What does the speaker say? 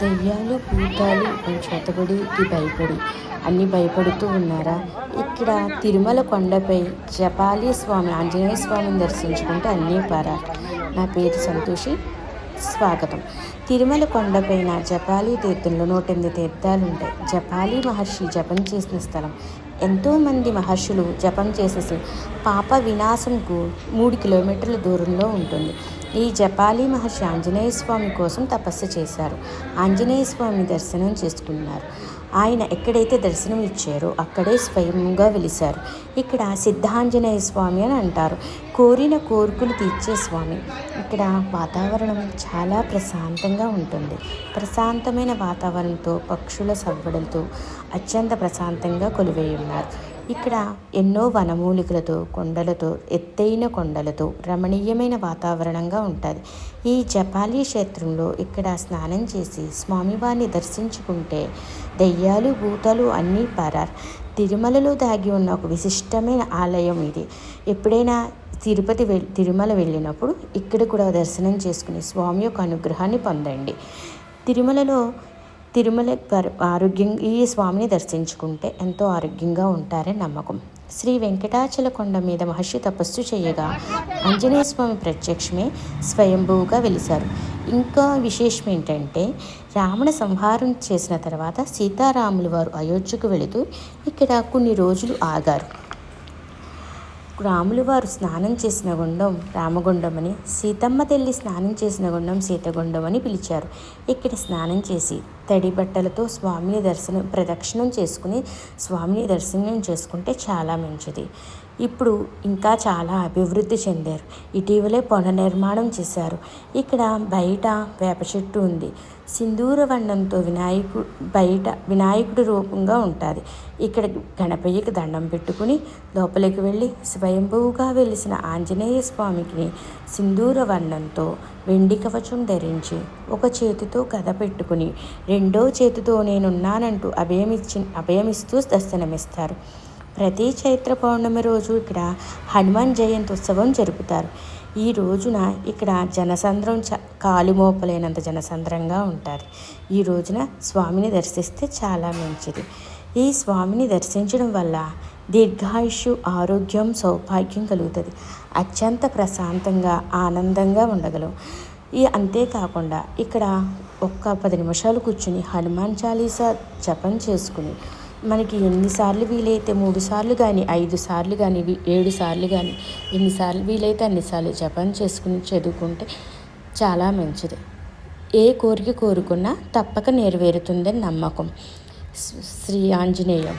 దెయ్యాలు, భూతాలు అని చేతబడికి భయపడి అన్నీ భయపడుతూ ఉన్నారా? ఇక్కడ తిరుమల కొండపై జపాలి స్వామి ఆంజనేయ స్వామిని దర్శించుకుంటే అన్నీ పారారు. నా పేరు సంతోషి. స్వాగతం. తిరుమల కొండపైన జపాలి తీర్థంలో 108 తీర్థాలుంటాయి. జపాలి మహర్షి జపం చేసిన స్థలం. ఎంతోమంది మహర్షులు జపం చేసేసి పాప వినాశంకు 3 కిలోమీటర్ల దూరంలో ఉంటుంది. ఈ జపాలి మహర్షి ఆంజనేయ స్వామి కోసం తపస్సు చేశారు. ఆంజనేయ స్వామి దర్శనం చేసుకున్నారు. ఆయన ఎక్కడైతే దర్శనం ఇచ్చారో అక్కడే స్వయంగా వెలిశారు. ఇక్కడ సిద్ధాంజనేయ స్వామి అని అంటారు. కోరిన కోరికలు తీర్చే స్వామి. ఇక్కడ వాతావరణం చాలా ప్రశాంతంగా ఉంటుంది. ప్రశాంతమైన వాతావరణంతో పక్షుల సవ్వడంతో అత్యంత ప్రశాంతంగా కొలువై ఉన్నారు. ఇక్కడ ఎన్నో వనమూలికలతో కొండలతో ఎత్తైన కొండలతో రమణీయమైన వాతావరణంగా ఉంటుంది. ఈ జపాలి క్షేత్రంలో ఇక్కడ స్నానం చేసి స్వామివారిని దర్శించుకుంటే దెయ్యాలు, భూతాలు అన్నీ పారారు. తిరుమలలో దాగి ఉన్న ఒక విశిష్టమైన ఆలయం ఇది. ఎప్పుడైనా తిరుమల వెళ్ళినప్పుడు ఇక్కడ కూడా దర్శనం చేసుకుని స్వామి యొక్క అనుగ్రహాన్ని పొందండి. తిరుమల ఈ స్వామిని దర్శించుకుంటే ఎంతో ఆరోగ్యంగా ఉంటారని నమ్మకం. శ్రీ వెంకటాచల కొండ మీద మహర్షి తపస్సు చేయగా ఆంజనేయ స్వామి ప్రత్యక్షమే స్వయంభూగా వెలిశారు. ఇంకా విశేషం ఏంటంటే రావణ సంహారం చేసిన తర్వాత సీతారాములు వారు అయోధ్యకు వెళుతూ ఇక్కడ కొన్ని రోజులు ఆగారు. రాములు వారు స్నానం చేసిన గుండం రామగుండం అని, సీతమ్మ తల్లి స్నానం చేసిన గుండం సీతగుండం అని పిలిచారు. ఇక్కడ స్నానం చేసి తడి బట్టలతో స్వామిని ప్రదక్షిణం చేసుకుని స్వామిని దర్శనం చేసుకుంటే చాలా మంచిది. ఇప్పుడు ఇంకా చాలా అభివృద్ధి చెందారు. ఇటీవలే పునర్నిర్మాణం చేశారు. ఇక్కడ బయట వేప చెట్టు ఉంది. సింధూర వర్ణంతో వినాయకుడి రూపంగా ఉంటుంది. ఇక్కడ గణపయ్యకి దండం పెట్టుకుని లోపలికి వెళ్ళి స్వయంభూగా వెలిసిన ఆంజనేయ స్వామికి సింధూర వర్ణంతో వెండి కవచం ధరించి ఒక చేతితో గద పెట్టుకుని రెండో చేతితో నేనున్నానంటూ అభయమిస్తూ దర్శనమిస్తారు. ప్రతి చైత్ర పౌర్ణమి రోజు ఇక్కడ హనుమాన్ జయంతి ఉత్సవం జరుపుతారు. ఈ రోజున ఇక్కడ జనసంద్రం కాలుమోపలేనంత జనసంద్రంగా ఉంటుంది. ఈ రోజున స్వామిని దర్శిస్తే చాలా మంచిది. ఈ స్వామిని దర్శించడం వల్ల దీర్ఘాయుష్యు, ఆరోగ్యం, సౌభాగ్యం కలుగుతుంది. అత్యంత ప్రశాంతంగా ఆనందంగా ఉండగలం. అంతేకాకుండా ఇక్కడ ఒక్క 10 నిమిషాలు కూర్చుని హనుమాన్ చాలీసా జపం చేసుకుని మనకి ఎన్నిసార్లు వీలైతే 3 సార్లు కానీ 5 సార్లు కానీ 7 సార్లు కానీ ఎన్నిసార్లు వీలైతే అన్నిసార్లు జపం చేసుకుని చదువుకుంటే చాలా మంచిది. ఏ కోరిక కోరుకున్నా తప్పక నెరవేరుతుందని నమ్మకం. శ్రీ ఆంజనేయం.